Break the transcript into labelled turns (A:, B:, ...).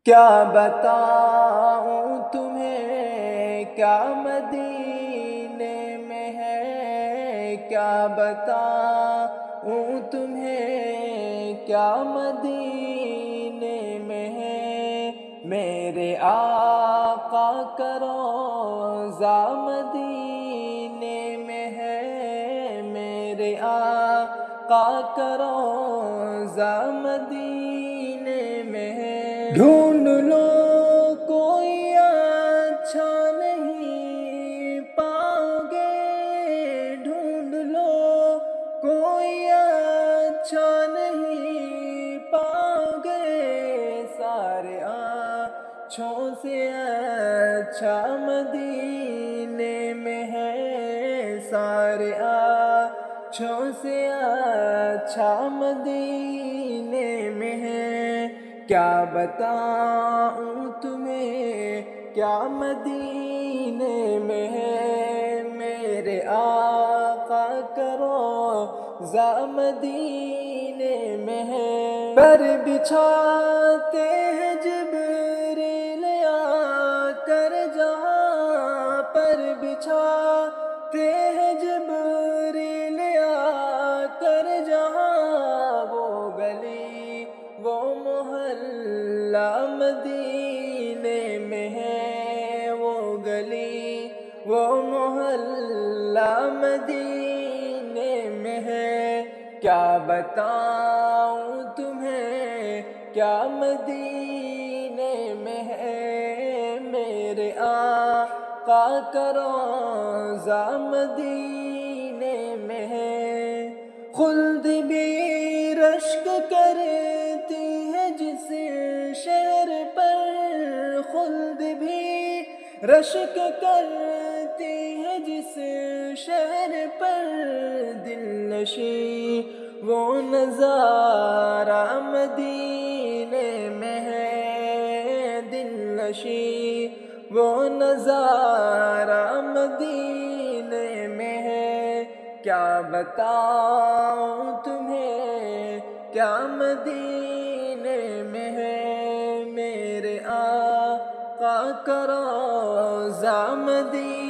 A: کیا بتاؤں تمہیں کیا مدینے میں ہے، کیا بتاؤں تمہیں کیا مدینے میں ہے، میرے آقا کا روضہ مدینے میں ہے، میرے آقا کا روضہ مدینے میں ہے۔ ڈھونڈ لو کوئی اچھا نہیں پاؤ گے، ڈھونڈ لو کوئی اچھا نہیں پاؤ گے، سارے آنچھوں سے اچھا مدینے میں ہے، سارے آنچھوں سے اچھا مدینے میں ہے۔ کیا بتاؤں تمہیں کیا مدینے میں ہے، میرے آقا کا روضہ مدینے میں ہے۔ پر بچھاتے ہیں جبریل آ کر جہاں، پر بچھاتے ہیں جبریل آ کر جہاں، وہ گلی وہ محلہ مدینے میں ہے، وہ گلی وہ محلہ مدینے میں ہے۔ کیا بتاؤں تمہیں کیا مدینے میں ہے، میرے آقا کا روضہ مدینے میں ہے۔ خلد بھی رشک کرتی ہے جس شہر پر، خلد بھی رشک کرتی ہے جس شہر پر، دل نشیں وہ نظارہ مدینے میں ہے، دل نشیں وہ نظارہ مدینے میں ہے۔ کیا بتاؤں تمہیں کیا مدینے میں ہے، میرے آقا کا روضہ مدینے